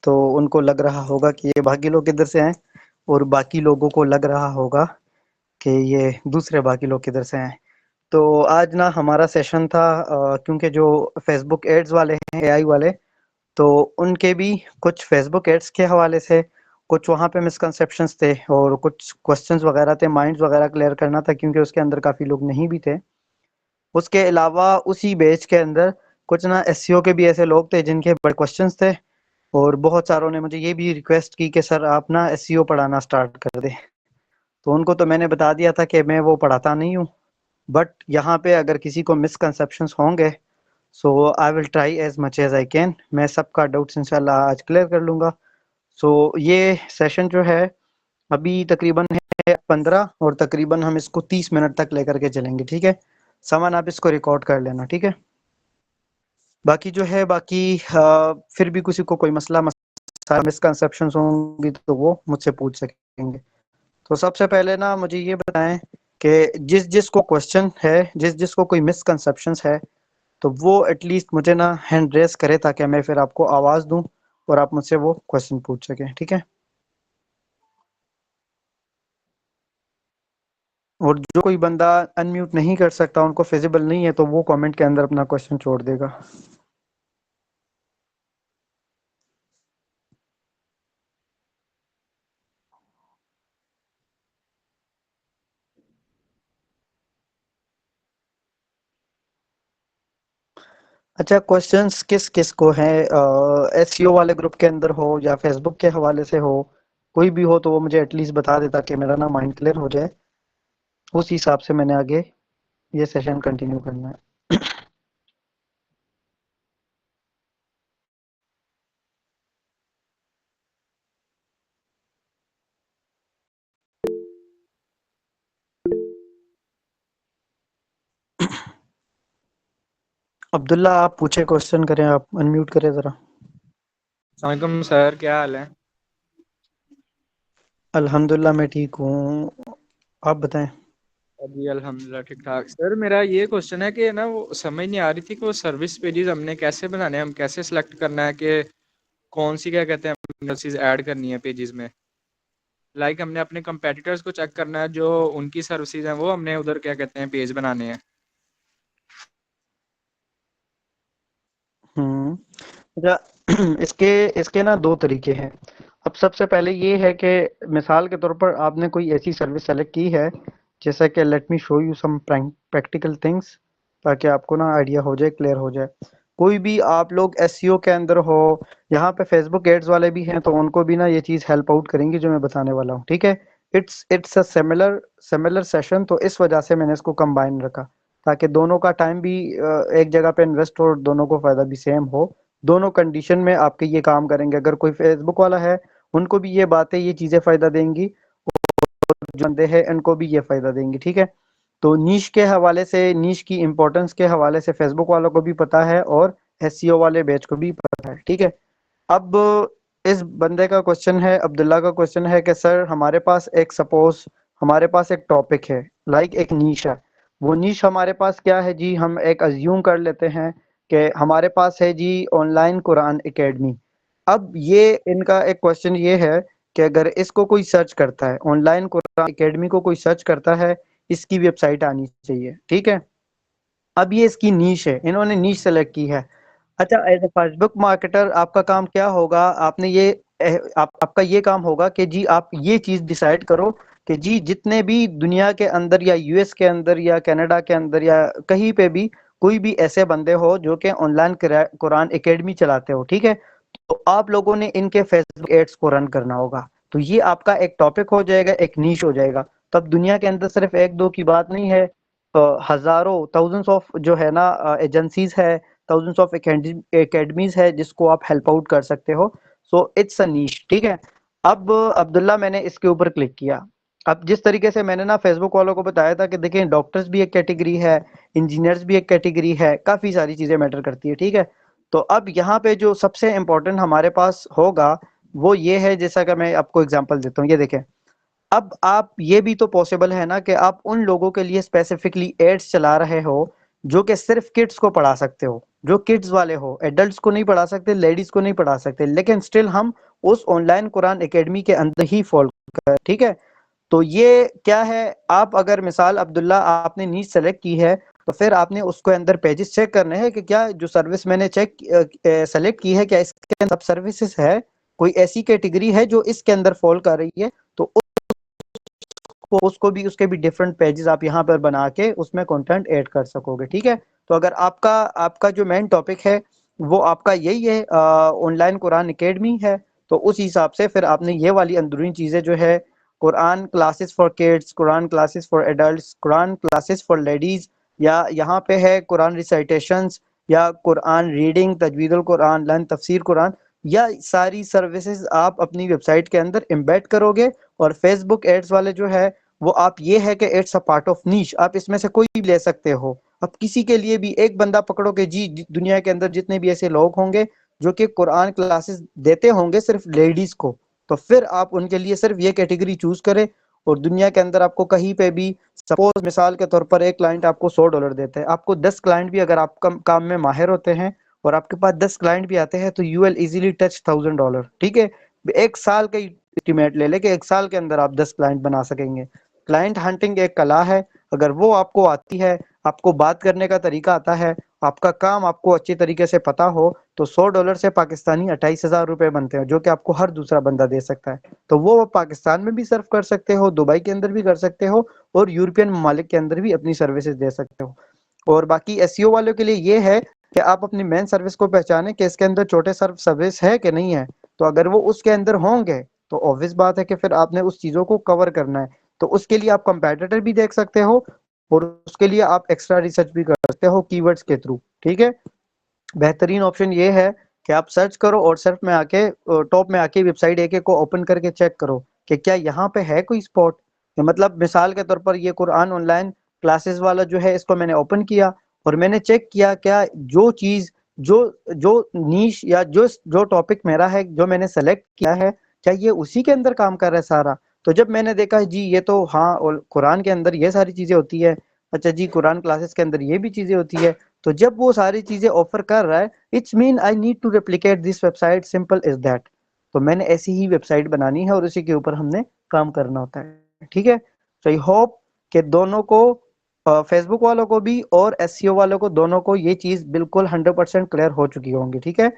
तो उनको लग रहा होगा कि ये बाकी लोग किधर से हैं, और बाकी लोगों को लग रहा होगा कि ये दूसरे बाकी लोग किधर से हैं। तो आज ना हमारा सेशन था, क्योंकि जो फेसबुक एड्स वाले हैं, एआई वाले, तो उनके भी कुछ फेसबुक एड्स के हवाले से कुछ वहाँ पे मिसकंसेप्शंस थे और कुछ क्वेश्चंस वगैरह थे, माइंड्स वगैरह क्लियर करना था, क्योंकि उसके अंदर काफ़ी लोग नहीं भी थे। उसके अलावा उसी बैच के अंदर कुछ ना एसईओ के भी ऐसे लोग थे जिनके बड़े क्वेश्चंस थे, और बहुत सारों ने मुझे ये भी रिक्वेस्ट की कि सर आप ना एसईओ पढ़ाना स्टार्ट कर दें। तो उनको तो मैंने बता दिया था कि मैं वो पढ़ाता नहीं हूँ, बट यहाँ पे अगर किसी को मिसकंसेप्शंस होंगे, so I will try as much as I can. मैं सबका डाउट्स इंशाल्लाह आज क्लियर कर लूँगा। सो ये सेशन जो है अभी तकरीबन है 15, और तकरीबन हम इसको 30 मिनट तक लेकर के चलेंगे, ठीक है। सामान आप इसको रिकॉर्ड कर लेना, ठीक है। बाकी जो है बाकी फिर भी किसी को कोई मसला मिसकंसेप्शंस होंगी तो वो मुझसे पूछ सकेंगे। तो सबसे पहले ना मुझे ये बताएं कि जिस जिस को क्वेश्चन है, जिस जिस को कोई मिसकंसेप्शंस है, तो वो एटलीस्ट मुझे ना हैंड रेस करे, ताकि मैं फिर आपको आवाज़ दूं और आप मुझसे वो क्वेश्चन पूछ सकें, ठीक है। और जो कोई बंदा अनम्यूट नहीं कर सकता, उनको फिजिबल नहीं है, तो वो कमेंट के अंदर अपना क्वेश्चन छोड़ देगा। अच्छा, क्वेश्चंस किस किस को हैं? एसईओ वाले ग्रुप के अंदर हो या फेसबुक के हवाले से हो, कोई भी हो तो वो मुझे एटलीस्ट बता देता कि मेरा ना माइंड क्लियर हो जाए। उस हिसाब से मैंने आगे ये सेशन कंटिन्यू करना है। अब्दुल्ला आप पूछे, क्वेश्चन करें, आप अनम्यूट करें ज़रा। वालेकुम सर, क्या हाल है? अल्हम्दुलिल्लाह मैं ठीक हूँ, आप बताएं। अभी अल्हम्दुलिल्लाह ठीक ठाक। सर मेरा ये क्वेश्चन है कि ना वो समझ नहीं आ रही थी कि वो सर्विस पेजेस हमने कैसे बनाने हैं, हम कैसे सिलेक्ट करना है कि कौन सी क्या कहते हैं चीज़ ऐड करनी है पेजेस में। लाइक हमने अपने कंपेटिटर्स को चेक करना है, जो उनकी सर्विसेज हैं वो हमने उधर क्या कहते हैं पेज बनाने हैं। अच्छा, इसके इसके ना दो तरीके हैं। अब सबसे पहले ये है कि मिसाल के तौर पर आपने कोई ऐसी सर्विस सेलेक्ट की है, जैसा कि let me show you some practical things, ताकि आपको ना आइडिया हो जाए, क्लियर हो जाए। कोई भी आप लोग एसईओ के अंदर हो, यहाँ पे फेसबुक एड्स वाले भी हैं, तो उनको भी ना ये चीज़ हेल्प आउट करेंगी जो मैं बताने वाला हूँ, ठीक है। It's a similar similar session, तो इस वजह से मैंने इसको कंबाइन रखा, ताकि दोनों का टाइम भी एक जगह पे इन्वेस्ट हो और दोनों को फायदा भी सेम हो। दोनों कंडीशन में आपके ये काम करेंगे। अगर कोई फेसबुक वाला है, उनको भी ये बातें, ये चीज़ें फ़ायदा देंगी, जो बंदे हैं इनको भी ये फ़ायदा देंगी, ठीक है। तो नीश के हवाले से, नीश की इम्पोर्टेंस के हवाले से फेसबुक वालों को भी पता है और एसईओ वाले बैच को भी पता है, ठीक है। अब इस बंदे का क्वेश्चन है, अब्दुल्ला का क्वेश्चन है कि सर हमारे पास एक सपोज, हमारे पास एक टॉपिक है, लाइक एक नीश है। वो नीश हमारे पास क्या है जी, हम एक अज्यूम कर लेते हैं कि हमारे पास है जी ऑनलाइन कुरान एकेडमी। अब ये इनका एक क्वेश्चन ये है कि अगर इसको कोई सर्च करता है, ऑनलाइन कुरान एकेडमी को कोई सर्च करता है, इसकी वेबसाइट आनी चाहिए, ठीक है। अब ये इसकी नीश है, इन्होंने नीश सेलेक्ट की है। अच्छा, एज ए फेसबुक मार्केटर आपका काम क्या होगा, आपने ये आपका ये काम होगा कि जी आप ये चीज़ डिसाइड करो कि जी जितने भी दुनिया के अंदर या यूएस के अंदर या कनाडा के अंदर या कहीं पे भी कोई भी ऐसे बंदे हो जो कि ऑनलाइन कुरान एकेडमी चलाते हो, ठीक है। तो आप लोगों ने इनके फेसबुक एड्स को रन करना होगा। तो ये आपका एक टॉपिक हो जाएगा, एक नीश हो जाएगा। तब दुनिया के अंदर सिर्फ एक दो की बात नहीं है, हजारों थाउजेंड्स ऑफ जो है ना एजेंसीज है, थाउजेंड्स ऑफ एकेडमीज है जिसको आप हेल्प आउट कर सकते हो। सो इट्स अ नीश, ठीक है। अब अब्दुल्ला मैंने इसके ऊपर क्लिक किया। अब जिस तरीके से मैंने ना फेसबुक वालों को बताया था कि देखें डॉक्टर्स भी एक कैटेगरी है, इंजीनियर्स भी एक कैटेगरी है, काफ़ी सारी चीज़ें मैटर करती है, ठीक है। तो अब यहाँ पे जो सबसे इम्पोर्टेंट हमारे पास होगा वो ये है, जैसा कि मैं आपको एग्जांपल देता हूँ, ये देखें। अब आप ये भी तो पॉसिबल है ना कि आप उन लोगों के लिए स्पेसिफिकली एड्स चला रहे हो जो कि सिर्फ किड्स को पढ़ा सकते हो, जो किड्स वाले हो, एडल्ट्स को नहीं पढ़ा सकते, लेडीज को नहीं पढ़ा सकते, लेकिन स्टिल हम उस ऑनलाइन कुरान एकेडमी के अंदर ही फॉलो कर, ठीक है। तो ये क्या है, आप अगर मिसाल अब्दुल्ला आपने नीच सेलेक्ट की है, तो फिर आपने उसके अंदर पेजेस चेक करने हैं कि क्या जो सर्विस मैंने चेक सेलेक्ट की है, क्या इसके अंदर सब सर्विसेज है, कोई ऐसी कैटेगरी है जो इसके अंदर फॉल कर रही है, तो उसको भी उसके भी डिफरेंट पेजेस आप यहाँ पर बना के उसमें कंटेंट ऐड कर सकोगे, ठीक है। तो अगर आपका आपका जो मेन टॉपिक है वो आपका यही है, ऑनलाइन कुरान एकेडमी है, तो उस हिसाब से फिर आपने ये वाली अंदरूनी चीज़ें जो है, Quran classes for kids, Quran classes for adults, Quran classes for ladies, या यहाँ पे है कुरान रिसाइटेशंस, या कुरान रीडिंग, तजवीदुल कुरान, लर्न तफसीर कुरान, या सारी सर्विसेज आप अपनी वेबसाइट के अंदर एम्बेड करोगे। और फेसबुक एड्स वाले जो है वो आप ये है कि इट्स अ पार्ट ऑफ नीश, आप इसमें से कोई भी ले सकते हो। अब किसी के लिए भी एक बंदा पकड़ो कि जी दुनिया के अंदर जितने भी ऐसे लोग होंगे जो कि कुरान क्लासेस देते होंगे सिर्फ लेडीज को, तो फिर आप उनके लिए सिर्फ ये कैटेगरी चूज करें। और दुनिया के अंदर आपको कहीं पे भी, सपोज मिसाल के तौर पर एक क्लाइंट आपको $100 देता है, आपको 10 क्लाइंट भी अगर आप काम में माहिर होते हैं और आपके पास 10 क्लाइंट भी आते हैं, तो यू विल इजीली टच $1000, ठीक है। एक साल का एस्टिमेट ले ले कि एक साल के अंदर आप 10 क्लाइंट बना सकेंगे। क्लाइंट हंटिंग एक कला है, अगर वो आपको आती है, आपको बात करने का तरीका आता है, आपका काम आपको अच्छी तरीके से पता हो, तो $100 से पाकिस्तानी 28,000 रुपए बनते हैं, जो कि आपको हर दूसरा बंदा दे सकता है। तो वो पाकिस्तान में भी सर्व कर सकते हो, दुबई के अंदर भी कर सकते हो, और यूरोपियन ममालिक के अंदर भी अपनी सर्विसेज दे सकते हो। और बाकी एसईओ वालों के लिए ये है कि आप अपनी मेन सर्विस को पहचानें कि इसके अंदर छोटे सर्विस है कि नहीं है। तो अगर वो उसके अंदर होंगे तो ऑब्वियस बात है कि फिर आपने उस चीज़ों को कवर करना है। तो उसके लिए आप कंपेटिटर भी देख सकते हो, और उसके लिए आप एक्स्ट्रा रिसर्च भी कर सकते हो कीवर्ड्स के थ्रू, ठीक है। बेहतरीन ऑप्शन ये है कि आप सर्च करो और सर्च में आके टॉप में आके वेबसाइट एक एक को ओपन करके चेक करो कि क्या यहाँ पे है कोई स्पॉट। मतलब मिसाल के तौर पर ये कुरान ऑनलाइन क्लासेस वाला जो है, इसको मैंने ओपन किया और मैंने चेक किया क्या जो चीज, जो जो नीश या जो टॉपिक मेरा है, जो मैंने सेलेक्ट किया है, क्या ये उसी के अंदर काम कर रहा है सारा। तो जब मैंने देखा जी ये तो हाँ, और कुरान के अंदर ये सारी चीजें होती है, अच्छा जी कुरान क्लासेस के अंदर ये भी चीजें होती है, तो जब वो सारी चीजें ऑफर कर रहा है, it's mean I need to replicate this website, simple is that. तो मैंने ऐसी ही वेबसाइट बनानी है और उसी के ऊपर हमने काम करना होता है, ठीक है। तो आई होप कि दोनों को, फेसबुक वालों को भी और एसईओ वालों को, दोनों को ये चीज बिल्कुल 100% क्लियर हो चुकी होंगी, ठीक है।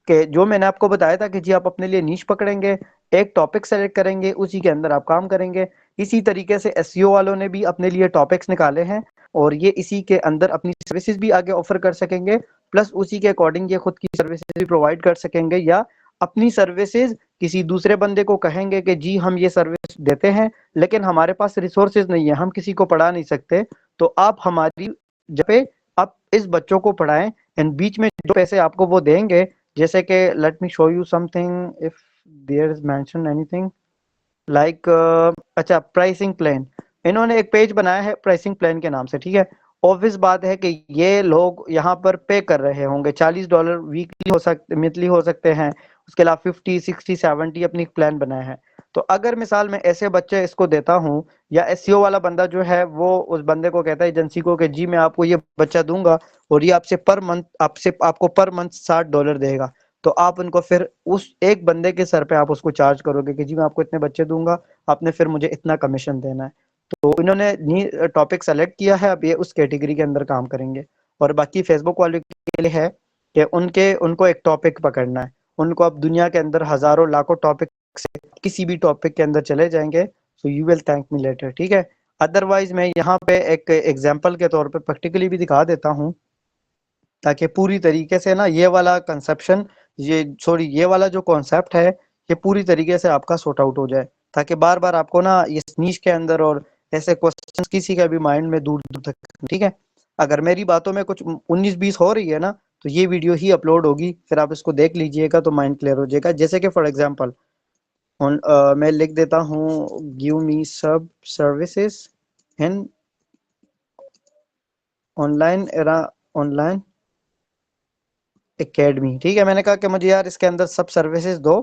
कि जो मैंने आपको बताया था कि जी आप अपने लिए नीश पकड़ेंगे, एक टॉपिक सेलेक्ट करेंगे, उसी के अंदर आप काम करेंगे। इसी तरीके से एसईओ वालों ने भी अपने लिए टॉपिक्स निकाले हैं और ये इसी के अंदर अपनी सर्विसेज भी आगे ऑफर कर सकेंगे, प्लस उसी के अकॉर्डिंग ये खुद की सर्विसेज भी प्रोवाइड कर सकेंगे, या अपनी सर्विसेज किसी दूसरे बंदे को कहेंगे कि जी हम ये सर्विस देते हैं लेकिन हमारे पास रिसोर्सेज नहीं है, हम किसी को पढ़ा नहीं सकते, तो आप हमारी जगह पे आप इस बच्चों को पढ़ाएं, एंड बीच में जो पैसे आपको वो देंगे, जैसे कि let me show you something if there is mention anything like, अच्छा प्राइसिंग प्लान, इन्होंने एक पेज बनाया है प्राइसिंग प्लान के नाम से, ठीक है। ऑब्वियस बात है कि ये लोग यहाँ पर पे कर रहे होंगे $40 वीकली हो सकते, मंथली हो सकते हैं, उसके अलावा 50 60 70 अपनी प्लान बनाए हैं। तो अगर मिसाल मैं ऐसे बच्चे इसको देता हूँ, या एसईओ वाला बंदा जो है वो उस बंदे को कहता है एजेंसी को कि जी मैं आपको ये बच्चा दूंगा और ये आपसे पर मंथ, आपसे आपको पर मंथ $60 देगा, तो आप उनको फिर उस एक बंदे के सर पे आप उसको चार्ज करोगे कि जी मैं आपको इतने बच्चे दूंगा, आपने फिर मुझे इतना कमीशन देना है। तो इन्होंने टॉपिक सेलेक्ट किया है, अब ये उस कैटेगरी के अंदर काम करेंगे। और बाकी फेसबुक वाले के लिए है कि उनके उनको एक टॉपिक पकड़ना है, उनको अब दुनिया के अंदर हजारों लाखों टॉपिक से किसी भी टॉपिक के अंदर चले जाएंगे, so you will thank me later, ठीक है। अदरवाइज मैं यहाँ पे एक एग्जाम्पल के तौर पे प्रैक्टिकली भी दिखा देता हूँ, ताकि पूरी तरीके से ना ये वाला कंसेप्शन, ये सॉरी ये वाला जो कॉन्सेप्ट है, ये पूरी तरीके से आपका सॉर्ट आउट हो जाए, ताकि बार बार आपको ना ये नीश के अंदर और ऐसे क्वेश्चंस किसी का भी माइंड में दूर दूर तक, ठीक है। अगर मेरी बातों में कुछ 19-20 हो रही है ना, तो ये वीडियो ही अपलोड होगी, फिर आप इसको देख लीजिएगा तो माइंड क्लियर हो जाएगा। जैसे कि फॉर एग्जांपल मैं लिख देता हूँ गिव मी सब services in online era, online academy, ठीक है। मैंने कहा कि मुझे यार इसके अंदर सब सर्विसेज दो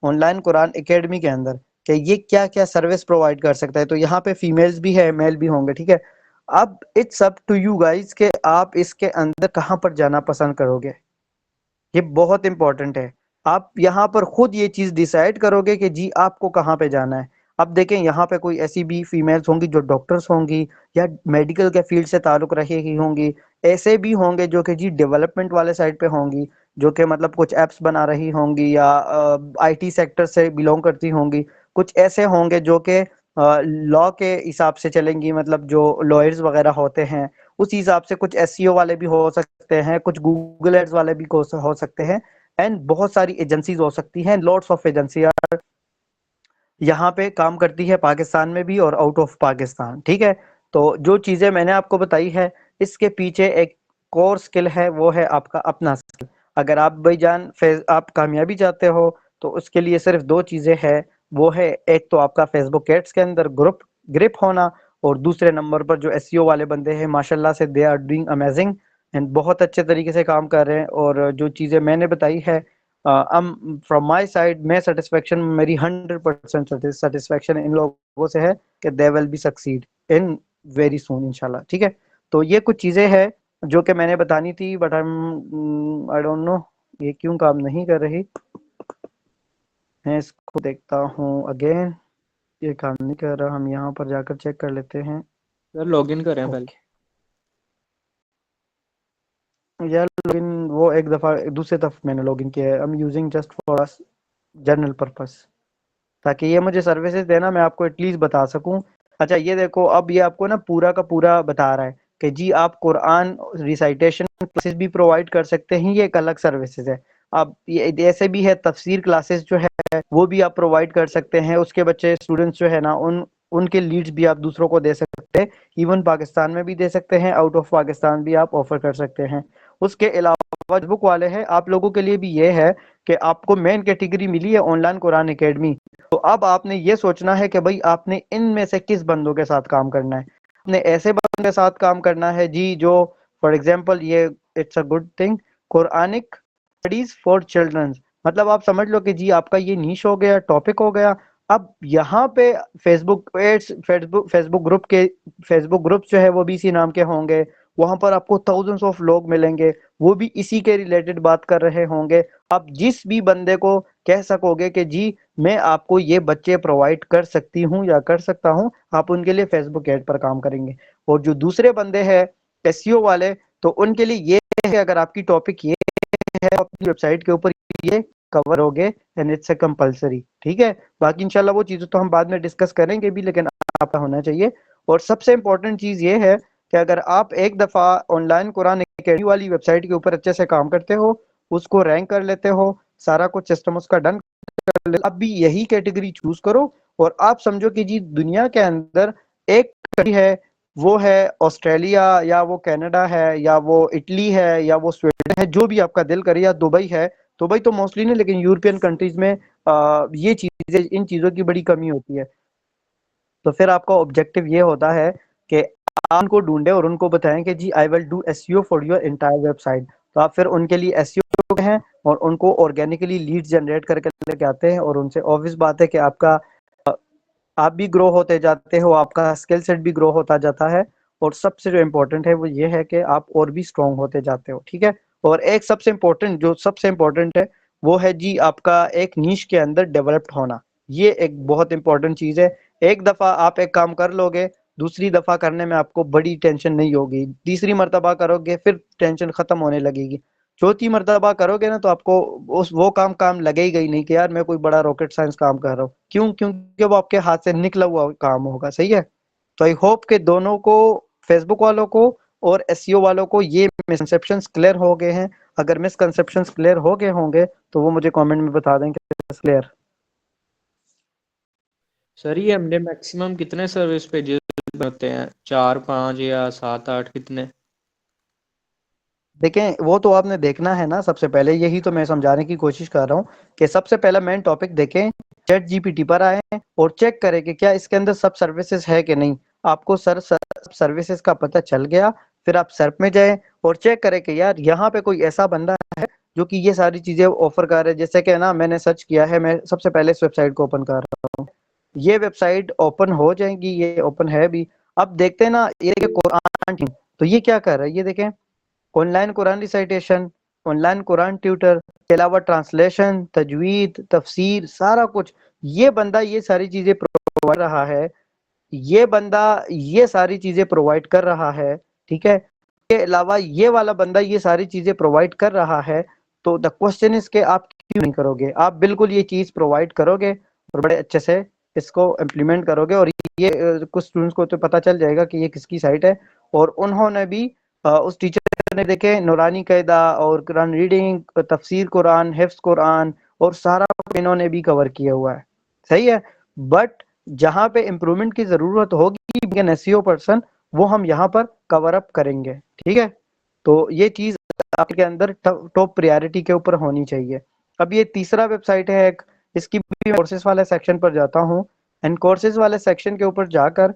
ऑनलाइन कुरान एकेडमी के अंदर, कि ये क्या क्या सर्विस प्रोवाइड कर सकता है। तो यहाँ पे फीमेल्स भी है, मेल भी होंगे, ठीक है। अब it's up to you guys कि आप इसके अंदर कहाँ पर जाना पसंद करोगे। ये बहुत इंपॉर्टेंट है। आप यहाँ पर खुद ये चीज़ डिसाइड करोगे कि जी आपको कहाँ पे जाना है। अब देखें यहाँ पे कोई ऐसी भी फीमेल्स होंगी जो डॉक्टर्स होंगी या मेडिकल के फील्ड से ताल्लुक रखी होंगी, ऐसे भी होंगे जो कि जी डेवलपमेंट वाले साइड पे होंगी, जो कि मतलब कुछ एप्स बना रही होंगी या आईटी सेक्टर से बिलोंग करती होंगी। कुछ ऐसे होंगे जो कि लॉ के हिसाब से चलेंगी, मतलब जो लॉयर्स वगैरह होते हैं उस हिसाब से। कुछ एसईओ वाले भी हो सकते हैं, कुछ गूगल एड्स वाले भी हो सकते हैं, एंड बहुत सारी एजेंसीज हो सकती हैं। लॉट्स ऑफ एजेंसी यहाँ पे काम करती है पाकिस्तान में भी और आउट ऑफ पाकिस्तान, ठीक है। तो जो चीजें मैंने आपको बताई है, इसके पीछे एक कोर स्किल है, वो है आपका अपना स्किल। अगर आप भाईजान आप कामयाबी चाहते हो तो उसके लिए सिर्फ दो चीजें हैं। वो है एक तो आपका फेसबुक एड्स के अंदर ग्रिप होना, और दूसरे नंबर पर जो एसईओ वाले बंदे हैं माशाल्लाह से they are doing amazing and बहुत अच्छे तरीके से काम कर रहे हैं। और जो चीजें मैंने बताई है, फ्रॉम माय साइड मैं सेटिस्फेक्शन, मेरी 100% सेटिस्फेक्शन इन लोगों से है कि they will be succeed in very soon इंशाल्लाह, ठीक है। तो ये कुछ चीजें हैं जो कि मैंने बतानी थी, बट आई डोंट नो ये क्यों काम नहीं कर रही। मैं इसको देखता हूँ अगेन, ये काम नहीं कर रहा। हम यहाँ पर जाकर चेक कर लेते हैं। सर लॉगिन करें पहले। ओके यार, लेकिन वो एक दफ़ा दूसरे दफ़ा मैंने लॉगिन किया है। I am using just for general purpose, ताकि ये मुझे सर्विसेज देना मैं आपको एटलीस्ट बता सकूं। अच्छा ये देखो, अब ये आपको ना पूरा का पूरा बता रहा है कि जी आप कुरान रिसाइटेशन क्लासेस भी प्रोवाइड कर सकते हैं, ये एक अलग सर्विसेज है। अब ये ऐसे भी है तफसीर क्लासेस जो है वो भी आप प्रोवाइड कर सकते हैं। उसके बच्चे स्टूडेंट्स जो है ना उनके लीड्स भी आप दूसरों को दे सकते हैं। इवन पाकिस्तान में भी दे सकते हैं, आउट ऑफ पाकिस्तान भी आप ऑफर कर सकते हैं। उसके अलावा बुक वाले हैं, आप लोगों के लिए भी ये है कि आपको मेन कैटेगरी मिली है ऑनलाइन कुरान एकेडमी। तो अब आपने ये सोचना है कि भाई आपने इनमें से किस बंदों के साथ काम करना है। आपने ऐसे बंदों के साथ काम करना है जी जो, फॉर एग्जांपल ये it's a good thing, Quranic studies for children. मतलब आप समझ लो कि जी आपका ये नीश हो गया, टॉपिक हो गया। अब यहाँ पे फेसबुक एड्स, फेसबुक ग्रुप जो है वो भी इसी नाम के होंगे। वहां पर आपको थाउजेंड्स ऑफ लोग मिलेंगे, वो भी इसी के रिलेटेड बात कर रहे होंगे। आप जिस भी बंदे को कह सकोगे कि जी मैं आपको ये बच्चे प्रोवाइड कर सकती हूँ या कर सकता हूँ, आप उनके लिए फेसबुक एड पर काम करेंगे। और जो दूसरे बंदे हैं एसईओ वाले, तो उनके लिए ये है, अगर आपकी टॉपिक ये है अपनी वेबसाइट के ऊपर ये कवर हो गए एंड इट्स अ कंपलसरी, ठीक है। बाकी इंशाल्लाह वो चीजें तो हम बाद में डिस्कस करेंगे भी, लेकिन आपका होना चाहिए। और सबसे इंपॉर्टेंट चीज ये है कि अगर आप एक दफा ऑनलाइन कुरान एकेडमी वाली वेबसाइट के ऊपर अच्छे से काम करते हो, उसको रैंक कर लेते हो, सारा कुछ सिस्टम उसका डन कर ले, अब भी यही कैटेगरी चूज करो। और आप समझो कि जी दुनिया के अंदर एक कंट्री है, वो है ऑस्ट्रेलिया या वो कनाडा है या वो इटली है या वो स्वीडन है, जो भी आपका दिल करे, या दुबई है। दुबई तो मोस्टली नहीं, लेकिन यूरोपियन कंट्रीज में ये चीजें, इन चीजों की बड़ी कमी होती है। तो फिर आपका ऑब्जेक्टिव ये होता है कि आप उनको ढूंढे और उनको बताएं कि जी I will do SEO for your entire website. तो आप फिर उनके लिए एसईओ हैं और उनको ऑर्गेनिकली लीड्स जनरेट करके लेके आते हैं, और उनसे ऑब्वियस बात है कि आपका आप भी ग्रो होते जाते हो, आपका स्किल सेट भी ग्रो होता जाता है। और सबसे जो इम्पोर्टेंट है वो ये है कि आप और भी स्ट्रांग होते जाते हो, ठीक है। और एक सबसे इम्पोर्टेंट है वो है जी आपका एक नीश के अंदर डेवलप्ड होना। ये एक बहुत इंपॉर्टेंट चीज है। एक दफा आप एक काम कर लोगे, दूसरी दफा करने में आपको बड़ी टेंशन नहीं होगी, तीसरी मर्तबा करोगे फिर टेंशन खत्म होने लगेगी, चौथी मर्तबा करोगे ना तो आपको उस वो काम लगेगा ही नहीं कि यार मैं कोई बड़ा रॉकेट साइंस काम कर रहा हूँ। क्यों? क्योंकि वो आपके हाथ से निकला हुआ काम होगा, सही है। तो आई होप कि दोनों को, फेसबुक वालों को और एसईओ वालों को, ये मिसकंसेप्शंस क्लियर हो गए हैं। अगर मिसकंसेप्शंस क्लियर हो गए होंगे तो वो मुझे कमेंट में बता दें कि क्लियर। सर ये हमने मैक्सिमम कितने सर्विस पेजेस बनते हैं, 4 5 या 7 8 कितने? देखें वो तो आपने देखना है ना, सबसे पहले यही तो मैं समझाने की कोशिश कर रहा हूँ कि सबसे पहला मेन टॉपिक देखें, चैट जीपीटी पर आए और चेक करें कि क्या इसके अंदर सब सर्विसेज है कि नहीं। आपको सब सर्विसेज का पता चल गया, फिर आप सर्प में जाए और चेक करें कि यार यहाँ पे कोई ऐसा बंदा है जो कि ये सारी चीजें ऑफर कर रहे हैं। जैसे कि ना मैंने सर्च किया है, मैं सबसे पहले इस वेबसाइट को ओपन कर रहा हूँ, ये वेबसाइट ओपन हो जाएगी, ये ओपन है भी। अब देखते हैं ना, ये देखिए कुरान टीम, तो ये क्या कर रहा है, ये देखें, online Quran recitation, online Quran tutor के अलावा ट्रांसलेशन, तजवीद, तफसीर, सारा कुछ ये बंदा ये सारी चीजें प्रोवाइड रहा है, ये बंदा ये सारी चीजें प्रोवाइड कर रहा है, ठीक है। के अलावा ये वाला बंदा ये सारी चीजें प्रोवाइड कर रहा है, तो द क्वेश्चन इज के आप क्यों नहीं करोगे? आप बिल्कुल ये चीज प्रोवाइड करोगे और बड़े अच्छे से इसको इम्प्लीमेंट करोगे, और ये कुछ स्टूडेंट्स को तो पता चल जाएगा कि ये किसकी साइट है, और उन्होंने भी उस टीचर ने देखे नूरानी कायदा और कुरान रीडिंग, तफसीर कुरान, हिफ्स कुरान और सारा इन्होंने भी कवर किया हुआ है, सही है। बट जहाँ पे इम्प्रूवमेंट की जरूरत होगी एन एसईओ पर्सन, वो हम यहाँ पर कवर अप करेंगे, ठीक है। तो ये चीज आपके अंदर टॉप प्रायोरिटी के ऊपर होनी चाहिए। अब ये तीसरा वेबसाइट है एक, इसकी भी कोर्सेज वाले सेक्शन पर जाता हूँ, एंड कोर्सेज वाले सेक्शन के ऊपर जाकर,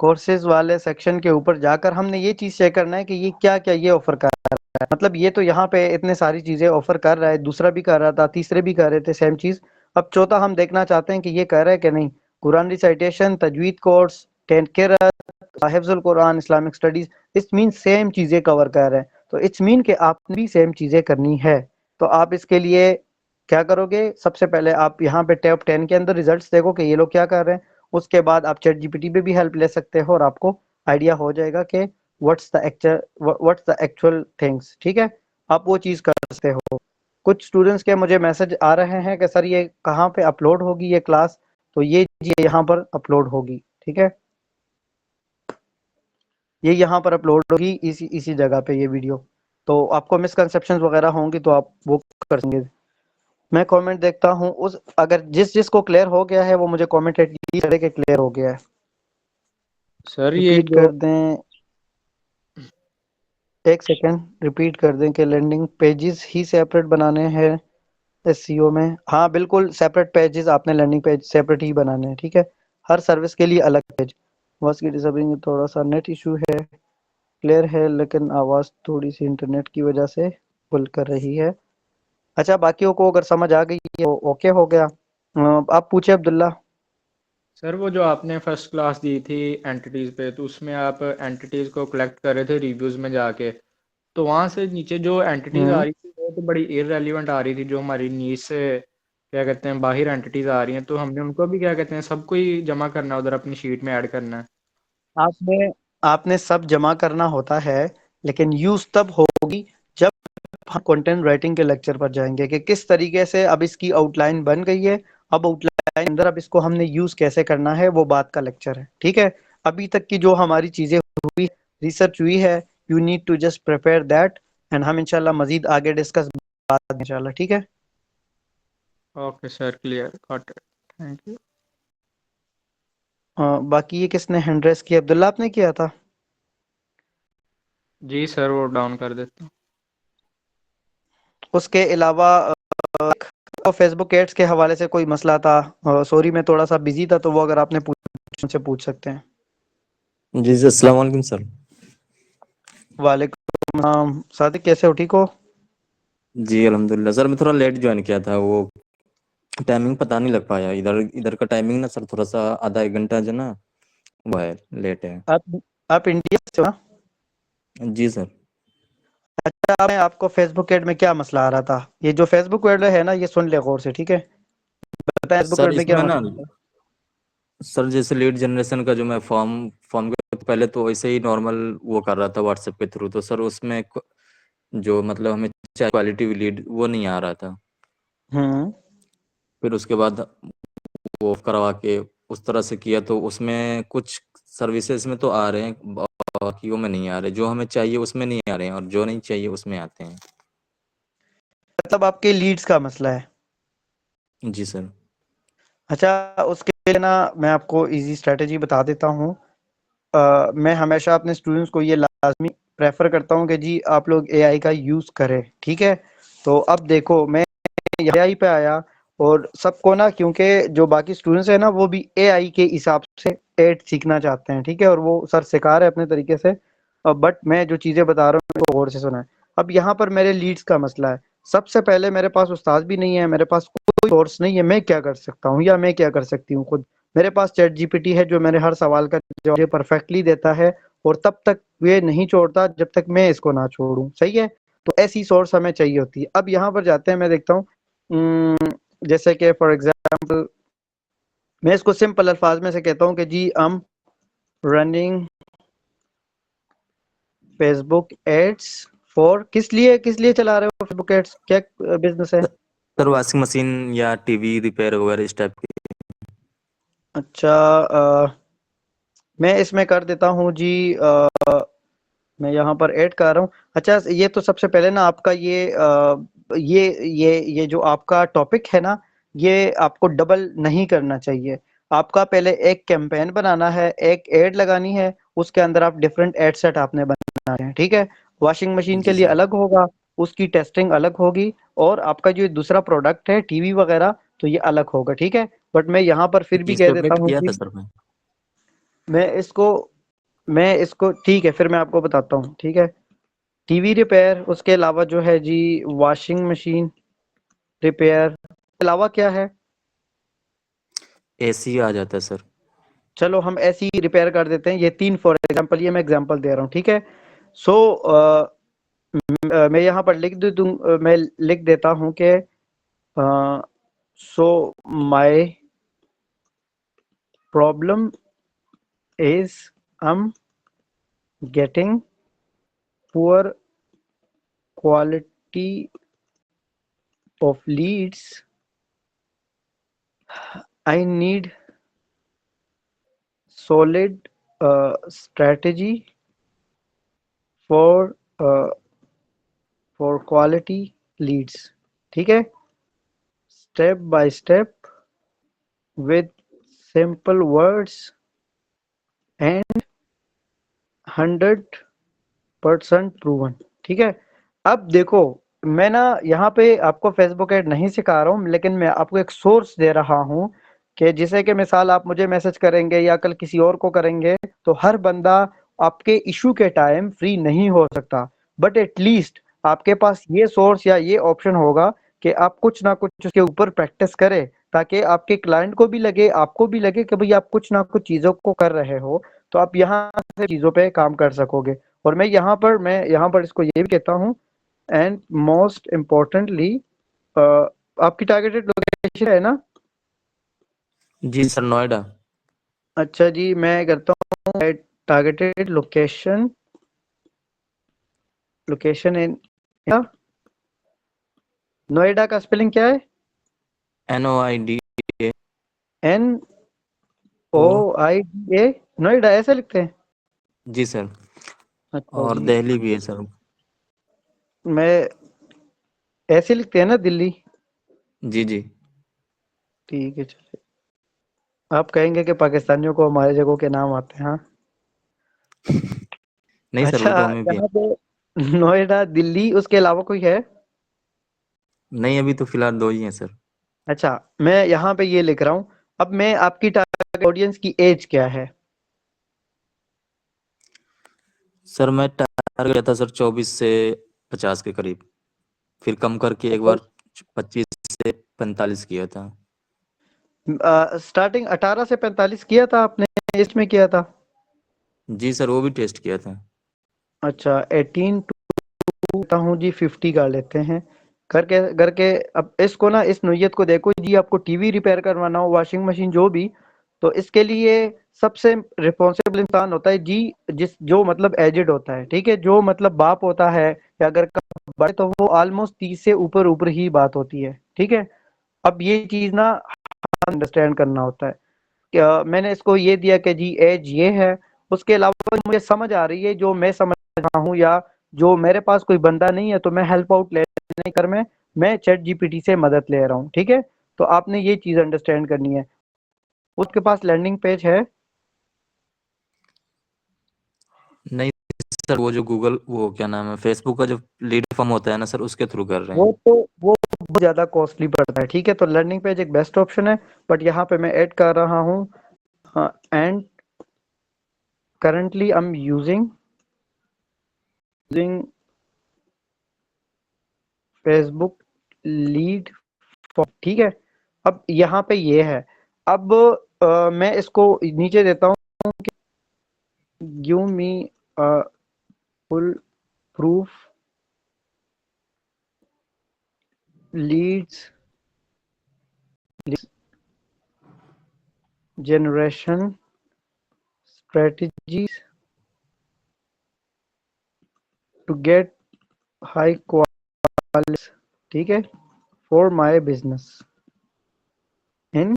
कोर्सेज वाले सेक्शन के ऊपर जाकर हमने ये चीज चेक करना है कि ये क्या क्या ये ऑफर कर रहा है। मतलब ये तो यहाँ पे इतने सारी चीजें ऑफर कर रहा है, दूसरा भी कर रहा था, तीसरे भी कर रहे थे सेम चीज। अब चौथा हम देखना चाहते हैं कि ये कर रहा है कि नहीं। Quran recitation, तजवीद course, 10 Kirat, हिफ्जुल Quran, Islamic studies, इस मीन सेम चीजें कवर कर रहे हैं। तो इट्स मीन कि आपने भी सेम चीजें करनी है। तो आप इसके लिए क्या करोगे? सबसे पहले आप यहाँ पे टॉप 10 के अंदर रिजल्ट्स देखो कि ये लोग क्या कर रहे हैं। उसके बाद आप चैट जीपीटी पे भी हेल्प ले सकते हो और आपको आइडिया हो जाएगा कि व्हाट्स द एक्चुअल थिंग्स, ठीक है। आप वो चीज कर सकते हो। कुछ स्टूडेंट्स के मुझे मैसेज आ रहे हैं कि सर ये कहाँ पे अपलोड होगी ये क्लास, तो ये यहाँ पर अपलोड होगी, ठीक है। ये यहाँ पर अपलोड होगी इसी इसी जगह पे ये वीडियो। तो आपको मिसकंसेप्शंस वगैरह होंगी तो आप वो कर सकेंगे। मैं कमेंट देखता हूँ, उस अगर जिस जिसको क्लियर हो गया है वो मुझे कमेंट एटलीस्ट करे कि क्लियर हो गया है। सर ये रिपीट जो कर दें, एक सेकेंड रिपीट कर दें कि लैंडिंग पेजेस ही सेपरेट बनाने हैं एसईओ में। हाँ बिल्कुल, सेपरेट पेजेस आपने लैंडिंग पेज सेपरेट ही बनाने हैं, ठीक है। हर सर्विस के लिए अलग पेज। बस की डिसअबिंग थोड़ा सा नेट इशू है, क्लियर है लेकिन आवाज़ थोड़ी सी इंटरनेट की वजह से पुल कर रही है। अच्छा, बाकियों को अगर समझ आ गई है तो ओके हो गया। आप पूछे अब्दुल्ला। सर वो जो आपने फर्स्ट क्लास दी थी एंटिटीज़ पे, तो उसमें आप एंटिटीज़ को कलेक्ट कर रहे थे रिव्यूज़ में जाके, तो वहाँ से नीचे जो एंटिटीज़ आ हम्म रही थी वो तो बड़ी इररेलेवेंट आ रही थी, जो हमारी नीड से क्या कहते हैं बाहर एंटिटीज़ आ रही हैं, तो हमने उनको भी क्या कहते हैं सबको ही जमा करना है उधर अपनी शीट में ऐड करना है। आपने आपने सब जमा करना होता है, लेकिन यूज तब होगी जब हम कंटेंट राइटिंग के लेक्चर पर जाएंगे कि किस तरीके से अब इसकी आउटलाइन बन गई है। अब आउटलाइन अंदर अब इसको हमने यूज कैसे करना है वो बात का लेक्चर है, ठीक है। अभी तक की जो हमारी चीजें हुई, रिसर्च हुई है, you need to just prepare that, and हम इंशाल्लाह मजीद आगे डिस्कस बात इंशाल्लाह, ठीक है। Okay sir, clear, got it, thank you. बाकी ये किसने हैंड रेस किया? अब्दुल्ला आपने किया था? जी सर, वो डाउन कर देता हूँ। उसके अलावा तो फेसबुक एड्स के हवाले से कोई मसला था, सॉरी मैं थोड़ा सा बिजी था, तो वो अगर आपने मुझसे पूछ सकते हैं। जी सर, अस्सलाम वालेकुम सर। वालेकुम सलाम। सादिक कैसे हो, ठीक हो? जी अल्हम्दुलिल्लाह सर, मैं थोड़ा लेट ज्वाइन किया था, वो टाइमिंग पता नहीं लग पाया। इधर इधर का टाइमिंग ना सर थोड़ा सा आधा एक घंटा जो ना वो है, लेट है। आप इंडिया से हो ना? जी सर। अच्छा, मैं आपको फेसबुक एड में क्या मसला आ रहा था? ये जो फेसबुक एड है ना, ये सुन ले गौर से, ठीक है। बताएं फेसबुक सर एड में क्या इसमें ना मसला था? सर जैसे लीड जनरेशन का जो मैं फॉर्म फॉर्म के तो पहले तो ऐसे ही नॉर्मल वो कर रहा था व्हाट्सएप के थ्रू, तो सर उसमें जो मतलब हमें क्वालिटी लीड वो नहीं आ रहा था। हम्म फिर उसके बाद वो ऑफ करवा के उस तरह से किया, तो उसमें कुछ सर्विसेज में तो आ रहे हैं, बाकियों में नहीं आ रहे। जो हमें चाहिए उसमें नहीं आ रहे हैं और जो नहीं चाहिए उसमें आते हैं। मतलब आपके लीड्स का मसला है? जी सर। अच्छा, उसके लिए ना मैं आपको इजी स्ट्रेटेजी बता देता हूँ। मैं हमेशा अपने स्टूडेंट्स को ये लाजमी प्रेफर करता हूँ कि जी आप लोग एआई का यूज़ करें, ठीक है। तो अब देखो, मैं एआई पे आया और सबको ना, क्योंकि जो बाकी स्टूडेंट्स हैं ना वो भी एआई के हिसाब से एड सीखना चाहते हैं, ठीक है, और वो सर सिखा रहे हैं अपने तरीके से। बट मैं जो चीज़ें बता रहा हूँ उनको गौर से सुना है। अब यहाँ पर मेरे लीड्स का मसला है। सबसे पहले मेरे पास उस्ताद भी नहीं है, मेरे पास कोई सोर्स नहीं है, मैं क्या कर सकता हूँ या मैं क्या कर सकती हूँ खुद? मेरे पास चैट जीपीटी है जो मेरे हर सवाल का जवाब परफेक्टली देता है और तब तक ये नहीं छोड़ता जब तक मैं इसको ना छोड़ूं। सही है, तो ऐसी सोर्स हमें चाहिए होती है। अब यहाँ पर जाते हैं, मैं देखता हूँ जैसे कि फॉर एग्जांपल मैं इसको सिंपल अल्फाज में से कहता हूँ कि जी हम रनिंग फेसबुक एड्स फॉर, किस लिए चला रहे हो फेसबुक एड्स, क्या बिजनेस है? सर वॉशिंग मशीन या टीवी रिपेयर वगैरह इस टाइप की। अच्छा, मैं इसमें कर देता हूँ जी, मैं यहाँ पर ऐड कर रहा हूँ। अच्छा, ये तो सबसे पहले ना आपका ये जो आपका टॉपिक है ना, ये आपको डबल नहीं करना चाहिए। आपका पहले एक कैंपेन बनाना है, एक एड लगानी है, उसके अंदर आप डिफरेंट एड सेट आपने बनाने हैं, ठीक है? वॉशिंग मशीन के जी लिए सर। अलग होगा, उसकी टेस्टिंग अलग होगी, और आपका जो दूसरा प्रोडक्ट है टीवी वगैरह, तो ये अलग होगा, ठीक है? बट मैं यहाँ पर फिर भी जी कह देता सबमिट हूँ किया था कि सर मैं। मैं इसको मैं इसको ठीक है, फिर मैं आपको बताता हूँ, ठीक है? टीवी रिपेयर, उसके अलावा जो है जी वॉशिंग मशीन रिपेयर, के अलावा क्या है? एसी आ जाता है सर। चलो हम ऐसी रिपेयर कर देते हैं, ये 3 फॉर एग्जांपल, ये मैं एग्जांपल दे रहा हूँ, ठीक है? सो मैं यहाँ पर मैं लिख देता हूँ कि so my problem is I'm getting poor quality of leads. I need solid strategy for quality leads, ठीक है? Step by step with simple words and 100% proven, ठीक है? अब देखो, मैं ना यहाँ पे आपको फेसबुक ऐड नहीं सिखा रहा हूँ, लेकिन मैं आपको एक सोर्स दे रहा हूँ कि जिसे कि मिसाल आप मुझे मैसेज करेंगे या कल किसी और को करेंगे, तो हर बंदा आपके इशू के टाइम फ्री नहीं हो सकता, बट एटलीस्ट आपके पास ये सोर्स या ये ऑप्शन होगा कि आप कुछ ना कुछ उसके ऊपर प्रैक्टिस करें, ताकि आपके क्लाइंट को भी लगे, आपको भी लगे कि भाई आप कुछ ना कुछ चीज़ों को कर रहे हो, तो आप यहाँ से चीज़ों पे काम कर सकोगे। और मैं यहाँ पर इसको ये भी कहता हूँ, एंड मोस्ट इम्पोर्टेंटली आपकी टारगेटेड लोकेशन है ना? जी सर नोएडा। अच्छा जी, मैं करता हूँ targeted location, location in Noida का स्पेलिंग क्या है? NOIDA। N O O. I D A, Noida ऐसे लिखते हैं? जी सर। अच्छा और जी, दिल्ली भी है सर। मैं ऐसे लिखते हैं ना, दिल्ली? जी जी। ठीक है, चलिए। आप कहेंगे कि पाकिस्तानियों को हमारे जगहों के नाम आते हैं, हाँ? नहीं सर अच्छा, वो तो हमें भी है। यहाँ पे नोएडा, दिल्ली, उसके अलावा कोई है? नहीं अभी तो फिलहाल दो ही हैं सर। अच्छा, मैं यहाँ पे ये लिख रहा हूँ। अब मैं आपकी टारगेट ऑडियंस की एज क्या है? सर मैं टारगेट किया था सर 24 से 50 के करीब। फिर कम करके एक बार 25 से 45 किया था। स्टार्टिंग 18 से 45 किया था आपने, इसमें किया था? जी सर वो भी टेस्ट किया था। अच्छा, 18 टू हूँ जी, 50 कर लेते हैं करके करके। अब इसको ना, इस नोयत को देखो जी, आपको टीवी रिपेयर करवाना हो, वॉशिंग मशीन, जो भी, तो इसके लिए सबसे रिस्पॉन्सिबल इंसान होता है जी, जो मतलब एजेड होता है, ठीक है? जो मतलब बाप होता है, या अगर बड़े, तो वो ऑलमोस्ट 30 से ऊपर ऊपर ही बात होती है, ठीक है? अब ये चीज ना अंडरस्टैंड करना होता है। मैंने इसको ये दिया कि जी एज ये है, उसके अलावा मुझे समझ आ रही है, जो मैं समझ रहा हूँ, या जो मेरे पास कोई बंदा नहीं है, तो मैं हेल्प आउट लेने कर में मैं चैट जीपीटी से मदद ले रहा हूँ, ठीक है? तो आपने ये चीज अंडरस्टैंड करनी है। उसके पास लैंडिंग पेज है? नहीं सर वो जो गूगल वो क्या नाम है फेसबुक का जो लीड फॉर्म होता है ना सर उसके थ्रू कर रहे वो हैं। तो वो बहुत ज्यादा कॉस्टली पड़ता है, ठीक है? तो लर्निंग पेज एक बेस्ट ऑप्शन है, बट यहाँ पे मैं ऐड कर रहा हूँ, and currently I am using Facebook lead, ठीक है? अब यहाँ पे ये है। अब मैं इसको नीचे देता हूँ कि give me full proof leads generation strategies to get high quality, ठीक है, for my business in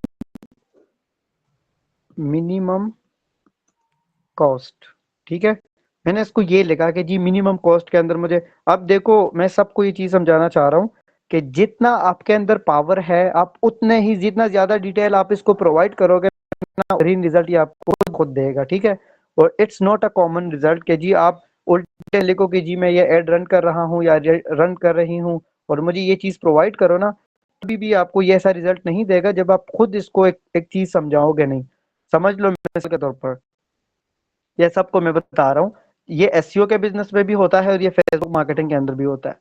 minimum cost. ठीक है, मैंने इसको ये लिखा कि जी मिनिमम कॉस्ट के अंदर मुझे, अब देखो मैं सबको ये चीज समझाना चाह रहा हूँ कि जितना आपके अंदर पावर है आप उतने ही, जितना ज्यादा डिटेल आप इसको प्रोवाइड करोगे ना, रिजल्ट ये आपको खुद देगा। ठीक है, और it's not a common result कि जी आप उल्टे लिखो कि जी मैं ये एड रन कर रहा हूँ या रन कर रही हूँ और मुझे ये चीज प्रोवाइड करो ना, कभी भी आपको ये ऐसा रिजल्ट नहीं देगा जब आप खुद इसको एक चीज समझाओगे नहीं। समझ लो मिसाल के तौर पर, ये सबको मैं बता रहा हूँ, ये एसईओ के बिजनेस में भी होता है और ये फेसबुक मार्केटिंग के अंदर भी होता है।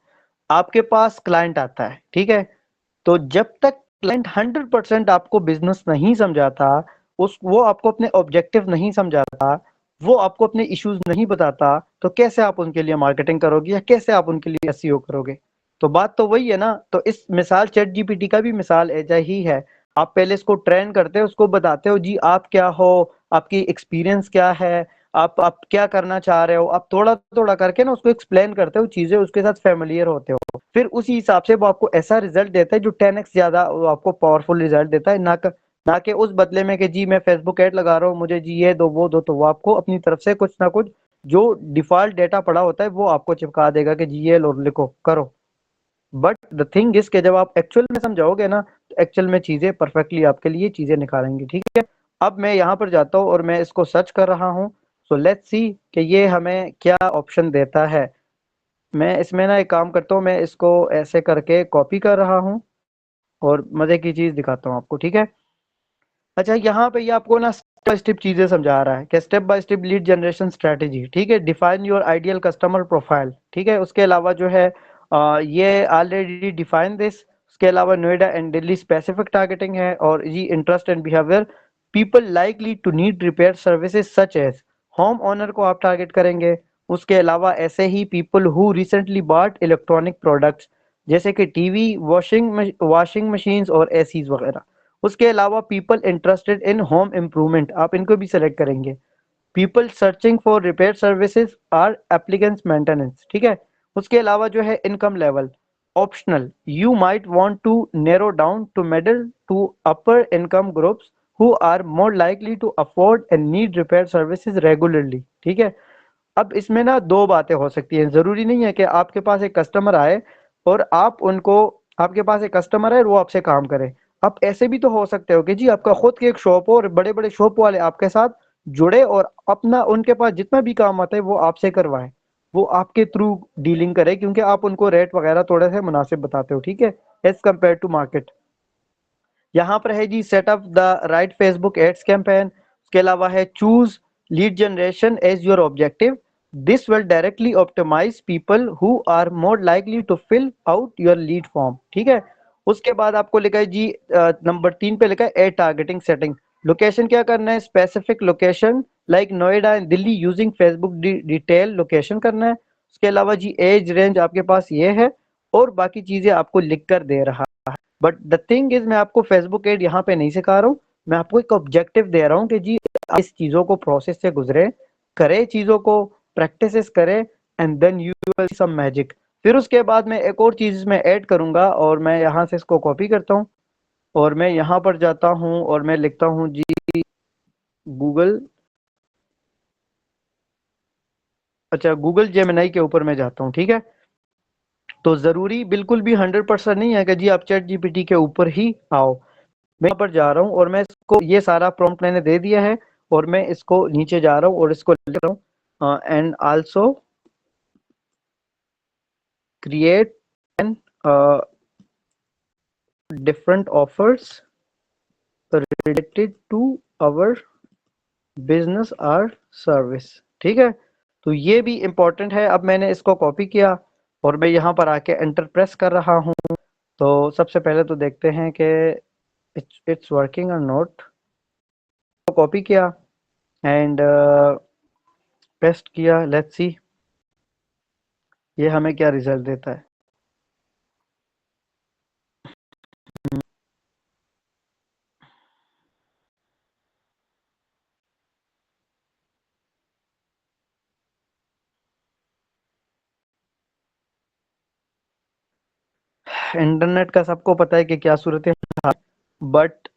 आपके पास क्लाइंट आता है, ठीक है, तो जब तक क्लाइंट 100% आपको बिजनेस नहीं समझाता, उस वो आपको अपने ऑब्जेक्टिव नहीं समझाता, वो आपको अपने इश्यूज नहीं बताता, तो कैसे आप उनके लिए मार्केटिंग करोगे या कैसे आप उनके लिए एसईओ करोगे? तो बात तो वही है ना। तो इस मिसाल चैट जीपीटी का भी मिसाल ऐसा ही है। आप पहले इसको ट्रेन करते हो, उसको बताते हो जी आप क्या हो, आपकी एक्सपीरियंस क्या है, आप क्या करना चाह रहे हो, आप थोड़ा थोड़ा करके ना उसको एक्सप्लेन करते हो चीजें, उसके साथ फेमिलियर होते हो, फिर उसी हिसाब से वो आपको ऐसा रिजल्ट देता है जो 10x ज्यादा वो आपको पावरफुल रिजल्ट देता है, ना कि उस बदले में कि जी मैं फेसबुक ऐड लगा रहा हूँ मुझे जी ये दो वो दो, तो वो आपको अपनी तरफ से कुछ ना कुछ जो डिफॉल्ट डेटा पड़ा होता है वो आपको चिपका देगा कि जी ये लो लिखो करो। बट द थिंग इज कि जब आप एक्चुअल में समझाओगे ना, तो एक्चुअल में चीजें परफेक्टली आपके लिए चीजें निकालेंगी। ठीक है, अब मैं यहाँ पर जाता हूँ और मैं इसको सर्च कर रहा हूँ। सो लेट्स सी कि ये हमें क्या ऑप्शन देता है। मैं इसमें ना एक काम करता हूँ, मैं इसको ऐसे करके कॉपी कर रहा हूँ और मजे की चीज दिखाता हूँ आपको। ठीक है, अच्छा यहाँ पे ये आपको ना स्टेप बाय स्टेप चीजें समझा रहा है कि step by step lead generation strategy. ठीक है, define your ideal customer profile. ठीक है, उसके अलावा जो है ये ऑलरेडी डिफाइन दिस। उसके अलावा Noida and Delhi specific targeting है और ये interest and behavior people likely to need repair services such as, home owner को आप टारगेट करेंगे। उसके अलावा ऐसे ही people who recently bought electronic products जैसे कि टीवी, वॉशिंग मशीन्स और एसीज वगैरह। उसके अलावा people interested in home improvement, आप इनको भी सेलेक्ट करेंगे। People searching for repair services are applicants maintenance. ठीक है, उसके अलावा जो है income level optional, you might want to narrow down to middle to upper income groups who are more likely to afford and need repair services regularly. ठीक है, अब इसमें ना दो बातें हो सकती हैं। जरूरी नहीं है कि आपके पास एक कस्टमर आए और आप उनको, आपके पास एक कस्टमर है और वो आपसे काम करे। आप ऐसे भी तो हो सकते हो कि जी आपका खुद की एक शॉप हो और बड़े बड़े शॉप वाले आपके साथ जुड़े और अपना उनके पास जितना भी काम आता है वो आपसे करवाए, वो आपके थ्रू डीलिंग करे क्योंकि आप उनको रेट वगैरह थोड़े से मुनासिब बताते हो। ठीक है, एज कम्पेयर टू मार्केट। यहाँ पर है जी setup the right Facebook ads campaign. उसके अलावा है choose lead generation as your objective, this will directly optimize people who are more likely to fill out your lead form. ठीक है, उसके बाद आपको लिखा है जी नंबर 3 पे लिखा है एड टारगेटिंग सेटिंग। लोकेशन क्या करना है, specific location like Noida and Delhi using Facebook detail location करना है। उसके अलावा जी एज रेंज आपके पास ये है और बाकी चीजें आपको लिख कर दे रहा। बट द थिंग इज मैं आपको फेसबुक एड यहाँ पे नहीं सिखा रहा हूँ, मैं आपको एक ऑब्जेक्टिव दे रहा हूँ कि जी आप इस चीजों को प्रोसेस से गुजरे, करे चीजों को, प्रैक्टिस करे, and then you will some magic. फिर उसके बाद मैं एक और चीज इसमें ऐड करूंगा और मैं यहाँ से इसको कॉपी करता हूँ और मैं यहाँ पर जाता हूँ और मैं लिखता हूँ जी गूगल, अच्छा गूगल जेमिनाई के ऊपर मैं जाता हूँ। ठीक है, तो जरूरी बिल्कुल भी 100% नहीं है कि जी आप चैट जीपीटी के ऊपर ही आओ। मैं यहाँ पर जा रहा हूँ और मैं इसको ये सारा प्रॉम्प्ट मैंने दे दिया है और मैं इसको नीचे जा रहा हूँ और इसको लिख रहा हूँ and also create an different offers related to our business or service. ठीक है, तो ये भी इम्पोर्टेंट है। अब मैंने इसको कॉपी किया और मैं यहाँ पर आके एंटर प्रेस कर रहा हूँ। तो सबसे पहले तो देखते हैं कि इट्स वर्किंग और नॉट। कॉपी किया एंड पेस्ट किया। लेट्स सी ये हमें क्या रिजल्ट देता है। इंटरनेट का सबको पता है कि क्या सूरत है, बट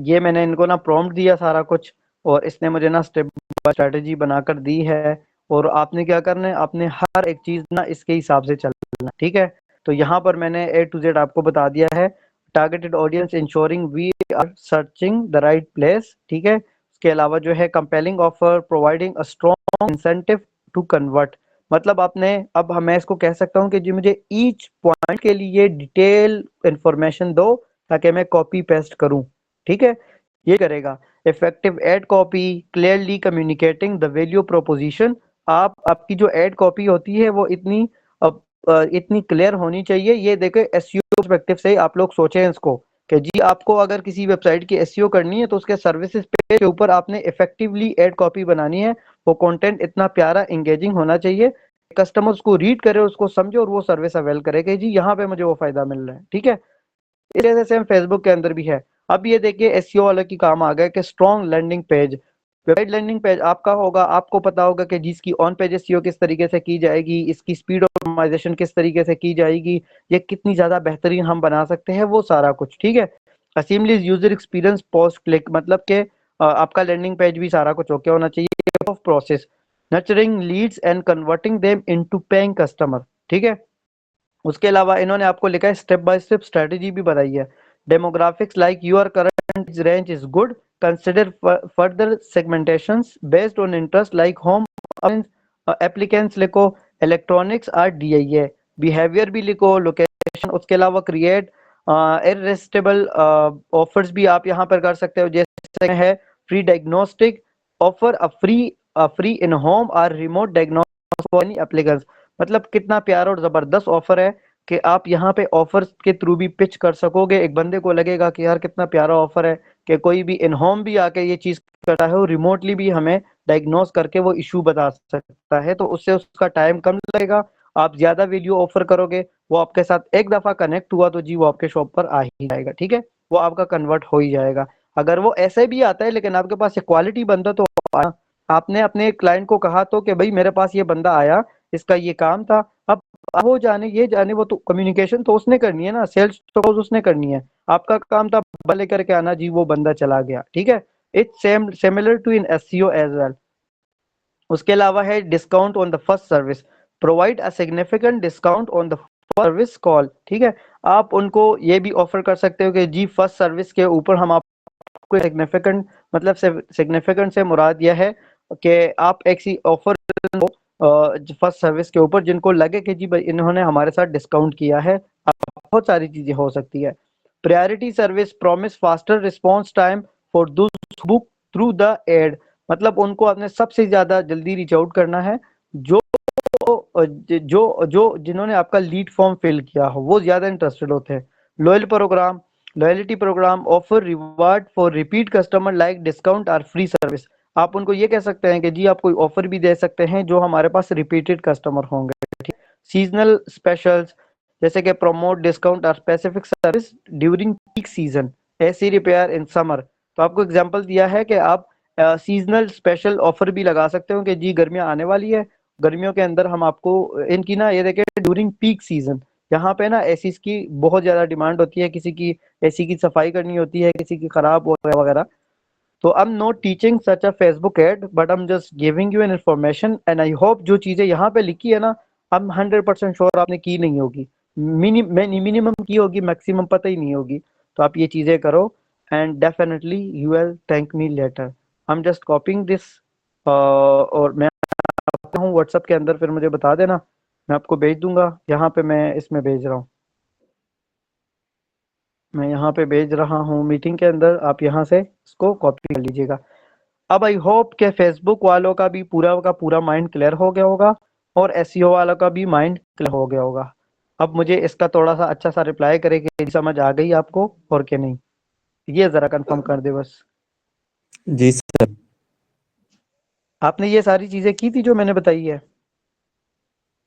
ये मैंने इनको ना प्रॉम्प्ट दिया सारा कुछ, और इसने मुझे ना स्टेप बाय स्ट्रेटेजी बनाकर दी है, और आपने क्या करना है, आपने हर एक चीज ना इसके हिसाब से चलना, ठीक है। तो यहाँ पर मैंने ए टू जेड आपको बता दिया है। Targeted audience ensuring we are searching the right place, ठीक है। उसके अलावा जो है compelling offer providing a strong incentive to convert, मतलब आपने, अब मैं इसको कह सकता हूँ कि जी मुझे ईच पॉइंट के लिए डिटेल इंफॉर्मेशन दो ताकि मैं कॉपी पेस्ट करूं, ठीक है। ये करेगा। Effective ad copy clearly communicating the value proposition, आप आपकी जो एड कॉपी होती है वो इतनी इतनी क्लियर होनी चाहिए। ये देखे एसईओ पर्सपेक्टिव से आप लोग सोचें इसको कि जी आपको अगर किसी वेबसाइट की एसईओ करनी है तो उसके सर्विसेज पेज के ऊपर आपने इफेक्टिवली एड कॉपी बनानी है। वो कंटेंट इतना प्यारा एंगेजिंग होना चाहिए, कस्टमर उसको रीड करे, उसको समझे और वो सर्विस अवेल करे कि जी यहाँ पे मुझे वो फायदा मिल रहा है, ठीक है। इस जैसे सेम फेसबुक के अंदर भी है। अब ये देखिए एसईओ वाला की काम आ गया कि strong landing page, website landing page आपका होगा, आपको पता होगा कि जिसकी ऑन पेज एसईओ किस तरीके से की जाएगी, इसकी स्पीड ऑप्टिमाइजेशन किस तरीके से की जाएगी, ये कितनी ज्यादा बेहतरीन हम बना सकते हैं, वो सारा कुछ, ठीक है। Seamless user experience post click, मतलब कि आपका लैंडिंग पेज भी सारा कुछ ओके होना चाहिए। Of process nurturing Leeds and converting them into paying customer, ठीक है। उसके अलावा इन्होंने आपको लिखा है स्टेप बाय स्टेप स्ट्रेटेजी भी बताई है। Demographics like your current range is good, consider further segmentations based on interest like home applicants लिखो, इलेक्ट्रॉनिक्स आर डीआईए, बिहेवियर भी लिखो, लोकेशन। उसके अलावा क्रिएट इररेसिस्टिबल ऑफर्स भी आप यहाँ पर कर सकते हो, जैसे है free diagnostic offer, free in home और remote diagnostic for any applicants. मतलब कितना प्यारा और जबरदस्त ऑफर है कि आप यहाँ पे ऑफर्स के थ्रू भी पिच कर सकोगे। एक बंदे को लगेगा कि यार कितना प्यारा ऑफर है कि कोई भी इन होम भी आके ये चीज करता है और रिमोटली भी हमें डायग्नोस करके वो इशू बता सकता है, तो उससे उसका टाइम कम लगेगा, आप ज्यादा वैल्यू ऑफर करोगे। वो आपके साथ एक दफा कनेक्ट हुआ तो जी वो आपके शॉप पर आ ही जाएगा, ठीक है। वो आपका कन्वर्ट हो ही जाएगा। अगर वो ऐसे भी आता है लेकिन आपके पास क्वालिटी बंदा तो आपने अपने क्लाइंट को कहा तो कि भाई मेरे पास ये बंदा आया, इसका ये काम था। अब वो जाने ये जाने, वो तो कम्युनिकेशन तो उसने करनी है ना, सेल्स तो उसने करनी है। आपका काम था लेकर के आना, जी वो बंदा चला गया, ठीक है। It's same similar to in SEO as well. उसके अलावा है discount on the first service, provide a significant discount on the service call, ठीक है। आप उनको ये भी ऑफर कर सकते हो कि जी फर्स्ट सर्विस के ऊपर हम आपको सिग्निफिकेंट, मतलब सिग्निफिकेंट से मुराद यह है कि आप एक सी ऑफर फर्स्ट सर्विस के ऊपर जिनको लगे कि जी भाई इन्होंने हमारे साथ डिस्काउंट किया है। बहुत सारी चीजें हो सकती है। Priority service promise faster response time for दोस्त बुक थ्रू द एड, मतलब उनको आपने सबसे ज्यादा जल्दी रीच आउट करना है जो जो जो जिन्होंने आपका लीड फॉर्म फिल किया हो, वो ज्यादा इंटरेस्टेड होते हैं। Loyal program loyalty program offer reward for repeat customer like discount और फ्री सर्विस, आप उनको ये कह सकते हैं कि जी आप कोई ऑफर भी दे सकते हैं जो हमारे पास रिपीटेड कस्टमर होंगे। सीजनल स्पेशल्स जैसे कि प्रमोट डिस्काउंट और specific service during peak season, AC repair in summer. तो आपको एग्जांपल दिया है कि आप सीजनल स्पेशल ऑफर भी लगा सकते हो कि जी गर्मियां आने वाली है, गर्मियों के अंदर हम आपको इनकी ना ये देखें ड्यूरिंग पीक सीजन, यहाँ पे ना एसी की बहुत ज्यादा डिमांड होती है, किसी की एसी की सफाई करनी होती है, किसी की खराब वगैरह वगैरह। तो I am not teaching such a Facebook ad but I am just giving you an information and I hope जो चीजें यहाँ पे लिखी है ना, हम 100% श्योर आपने की नहीं होगी, मिनिमम की होगी, मैक्सिमम पता ही नहीं होगी। तो आप ये चीजें करो and definitely you will thank me later. I am just copying this और मैं आपका हूँ व्हाट्सएप के अंदर, फिर मुझे बता देना, मैं आपको भेज दूंगा। यहाँ पे मैं इसमें भेज रहा हूँ, मैं यहाँ पे भेज रहा हूँ मीटिंग के अंदर, आप यहाँ से इसको कॉपी कर लीजिएगा। अब आई होप के फेसबुक वालों का भी पूरा का पूरा माइंड क्लियर हो गया होगा और एसईओ वालों का भी माइंड क्लियर हो गया होगा। अब मुझे इसका थोड़ा सा अच्छा सा रिप्लाई करे कि समझ आ गई आपको और कि नहीं, ये जरा कंफर्म कर दे बस। जी सर। आपने ये सारी चीजें की थी जो मैंने बताई है?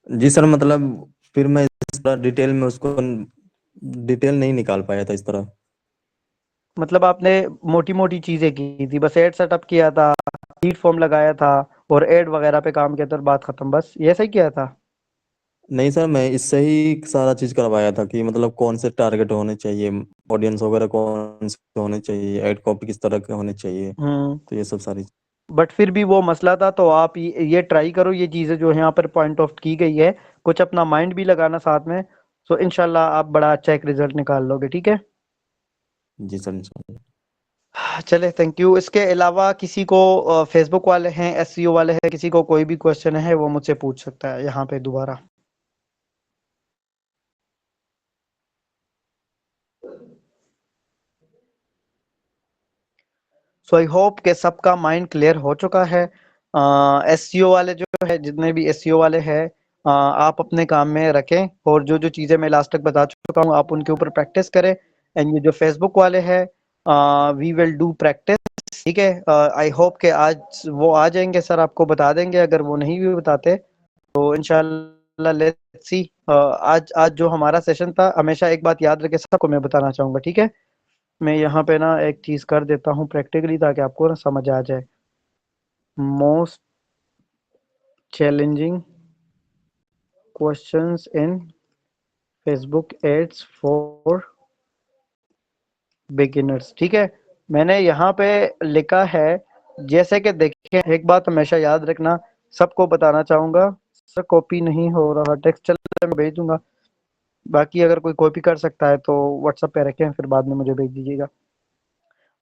जी सर, मतलब फिर मैं इस तरह डिटेल में उसको डिटेल नहीं निकाल पाया था इस तरह। मतलब आपने मोटी मोटी चीजें की थी, बस एड सेटअप किया था, लीड फॉर्म लगाया था और एड वगैरह पे काम किया था और बात खत्म, बस ये सही किया था? नहीं सर, मैं इससे ही सारा चीज करवाया था कि मतलब कौन से टारगेट होने चाहिए, ऑडियंस वगैरह कौन से होने चाहिए, एड कॉपी किस तरह के होने चाहिए, हम्म। तो ये सब सारी। बट फिर भी वो मसला था, तो आप ये ट्राई करो, ये चीजें जो यहाँ पर पॉइंट आउट की गई है, कुछ अपना माइंड भी लगाना साथ में, सो इंशाल्लाह आप बड़ा अच्छा एक रिजल्ट निकाल लोगे, ठीक है? जी सर, इंशाल्लाह। चले, थैंक यू। इसके अलावा किसी को फेसबुक वाले हैं, एसईओ वाले हैं, किसी को कोई भी क्वेश्चन है वो मुझसे पूछ सकता है यहाँ पे दोबारा। सो आई होप कि सबका माइंड क्लियर हो चुका है। एसईओ वाले जो है, जितने भी एसईओ वाले हैं, आप अपने काम में रखें और जो जो चीज़ें मैं लास्ट तक बता चुका हूँ आप उनके ऊपर प्रैक्टिस करें। एंड ये जो फेसबुक वाले हैं, वी विल डू प्रैक्टिस, ठीक है? आई होप कि आज वो आ जाएंगे, सर आपको बता देंगे, अगर वो नहीं भी बताते तो इंशाल्लाह लेट्स सी। आज आज जो हमारा सेशन था, हमेशा एक बात याद रखे, सबको मैं बताना चाहूँगा, ठीक है? मैं यहाँ पे ना एक चीज़ कर देता हूँ प्रैक्टिकली, ताकि आपको ना समझ आ जाए। Most challenging questions in Facebook ads for beginners, ठीक है? मैंने यहाँ पे लिखा है, जैसे कि देखिए, एक बात हमेशा याद रखना, सबको बताना चाहूँगा। सर कॉपी नहीं हो रहा टेक्स्ट, चल मैं भेज दूंगा, बाकी अगर कोई कॉपी कर सकता है तो व्हाट्सएप पे रखें, फिर बाद में मुझे भेज दीजिएगा।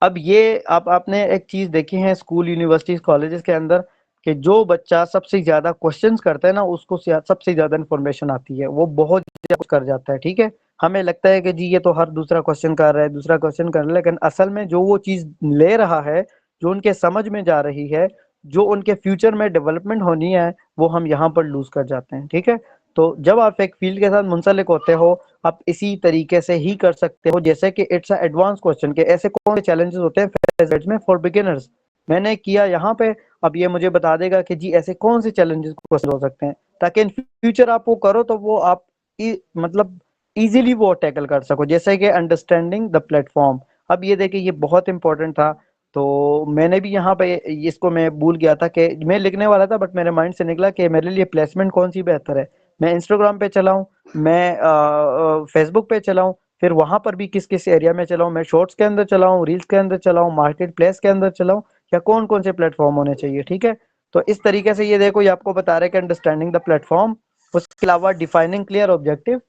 अब ये आपने एक चीज देखी है स्कूल, यूनिवर्सिटीज, कॉलेजेस के अंदर, कि जो बच्चा सबसे ज्यादा क्वेश्चंस करता है ना, उसको सबसे ज्यादा इन्फॉर्मेशन आती है, वो बहुत ज्यादा कुछ कर जाता है, ठीक है? हमें लगता है कि जी ये तो हर दूसरा क्वेश्चन कर रहा है, दूसरा क्वेश्चन कर रहा है, लेकिन असल में जो वो चीज ले रहा है, जो उनके समझ में जा रही है, जो उनके फ्यूचर में डेवलपमेंट होनी है, वो हम यहाँ पर लूज कर जाते हैं, ठीक है? तो जब आप एक फील्ड के साथ मुंसलिक होते हो, आप इसी तरीके से ही कर सकते हो, जैसे कि इट्स अ एडवांस क्वेश्चन के ऐसे कौन से चैलेंजेस होते हैं फेज में फॉर बिगिनर्स, मैंने किया यहाँ पे। अब ये मुझे बता देगा कि जी ऐसे कौन से चैलेंजेस क्वेश्चन हो सकते हैं, ताकि इन फ्यूचर आप वो करो तो वो आप मतलब इजीली वो टैकल कर सको, जैसे कि अंडरस्टैंडिंग द प्लेटफॉर्म। अब ये देखिए, ये बहुत इंपॉर्टेंट था, तो मैंने भी यहाँ पे इसको मैं भूल गया था कि मैं लिखने वाला था, बट मेरे माइंड से निकला कि मेरे लिए प्लेसमेंट कौन सी बेहतर है, मैं इंस्टाग्राम पे चलाऊं, मैं फेसबुक पे चलाऊं, फिर वहां पर भी किस किस एरिया में चलाऊं, मैं शॉर्ट्स के अंदर चलाऊं, रील्स के अंदर चलाऊं, मार्केट प्लेस के अंदर चलाऊं, या कौन कौन से प्लेटफॉर्म होने चाहिए, ठीक है? तो इस तरीके से ये देखो, ये आपको बता रहे हैं कि अंडरस्टैंडिंग द प्लेटफॉर्म, उसके अलावा डिफाइनिंग क्लियर ऑब्जेक्टिव,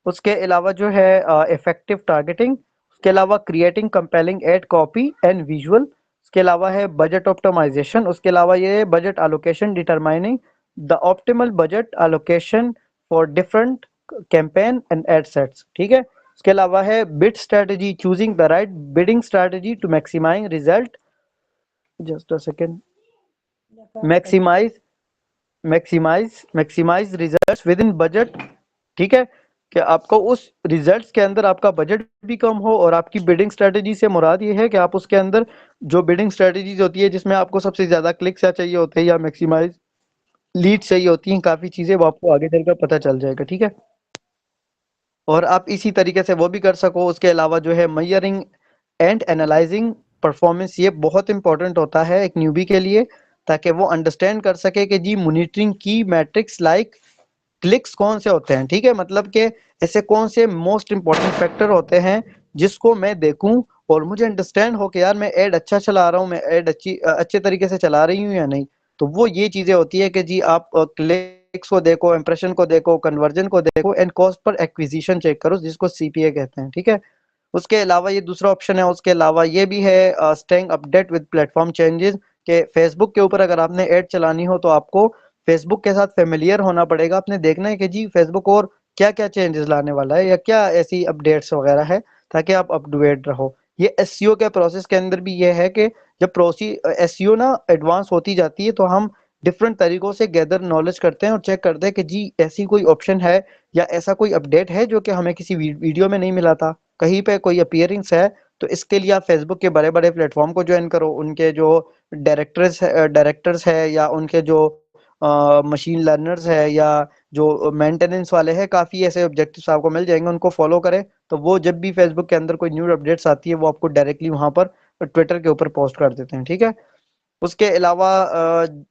उसके अलावा जो है इफेक्टिव टारगेटिंग, उसके अलावा creating compelling ad copy and visual, उसके अलावा है बजट ऑप्टिमाइजेशन, उसके अलावा ये budget allocation, determining the optimal budget allocation for different campaign and ad sets, ठीक है? उसके अलावा है bid strategy, choosing the right bidding strategy to maximize result, just a second, maximize maximize results within budget, ठीक है? कि आपको उस रिजल्ट्स के अंदर आपका बजट भी कम हो, और आपकी बिडिंग स्ट्रेटजी से मुराद ये है कि आप उसके अंदर जो बिडिंग स्ट्रेटजीज होती है, जिसमें आपको सबसे ज्यादा क्लिक्स या चाहिए होते हैं या मैक्सिमाइज लीड चाहिए होती हैं, काफी चीजें, वो आपको आगे चलकर पता चल जाएगा, ठीक है? और आप इसी तरीके से वो भी कर सको। उसके अलावा जो है मयरिंग एंड एनालाइजिंग परफॉर्मेंस, ये बहुत इंपॉर्टेंट होता है एक न्यूबी के लिए, ताकि वो अंडरस्टैंड कर सके कि जी मॉनिटरिंग की मैट्रिक्स लाइक क्लिक्स कौन से होते हैं, ठीक है? मतलब कि ऐसे कौन से मोस्ट इंपॉर्टेंट फैक्टर होते हैं जिसको मैं देखूं और मुझे अंडरस्टैंड हो कि यार मैं ऐड अच्छा चला रहा हूँ, मैं ऐड अच्छे तरीके से चला रही हूँ या नहीं। तो वो ये चीजें होती है कि जी आप क्लिक्स को देखो, इंप्रेशन को देखो, कन्वर्जन को देखो, एंड कॉस्ट पर एक्विजिशन चेक करो, जिसको सीपीए कहते हैं, ठीक है? उसके अलावा ये दूसरा ऑप्शन है। उसके अलावा ये भी है staying update with platform changes, के फेसबुक के ऊपर अगर आपने ऐड चलानी हो तो आपको फेसबुक के साथ फेमिलियर होना पड़ेगा, आपने देखना है कि जी फेसबुक और क्या क्या चेंजेस लाने वाला है, या क्या ऐसी अपडेट्स वगैरह है, ताकि आप अप टू डेट रहो। ये एसईओ के प्रोसेस के अंदर भी ये है कि जब एसईओ ना एडवांस होती जाती है, तो हम डिफरेंट तरीकों से गैदर नॉलेज करते हैं और चेक करते हैं कि जी ऐसी कोई ऑप्शन है या ऐसा कोई अपडेट है जो कि हमें किसी वीडियो में नहीं मिला था, कहीं पे कोई अपीयरिंग्स है, तो इसके लिए आप फेसबुक के बड़े-बड़े प्लेटफॉर्म को ज्वाइन करो, उनके जो डायरेक्टर्स है या उनके जो मशीन लर्नर्स है या जो मेंटेनेंस वाले हैं, काफ़ी ऐसे ऑब्जेक्टिव्स आपको मिल जाएंगे, उनको फॉलो करें। तो वो जब भी फेसबुक के अंदर कोई न्यू अपडेट्स आती है वो आपको डायरेक्टली वहाँ पर ट्विटर के ऊपर पोस्ट कर देते हैं, ठीक है। उसके अलावा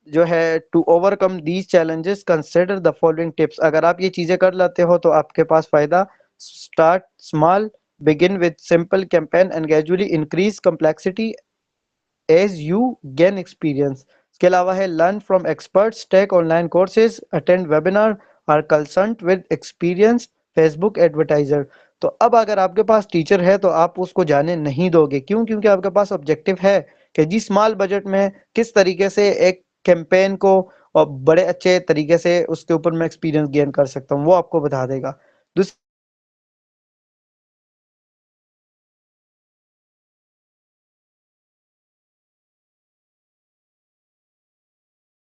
जो है to overcome these challenges consider the following tips. अगर आप ये चीज़ें कर लेते हो तो आपके पास फ़ायदा। Start small, begin with simple campaign and gradually increase complexity as you gain experience. इसके अलावा है learn from experts, take online courses, attend webinar और consult with experience Facebook advertiser. तो अब अगर आपके पास टीचर है तो आप उसको जाने नहीं दोगे, क्यों? क्योंकि आपके पास ऑब्जेक्टिव है कि जी स्मॉल बजट में किस तरीके से एक कैंपेन को और बड़े अच्छे तरीके से उसके ऊपर मैं एक्सपीरियंस गेन कर सकता हूँ, वो आपको बता देगा। दूसरी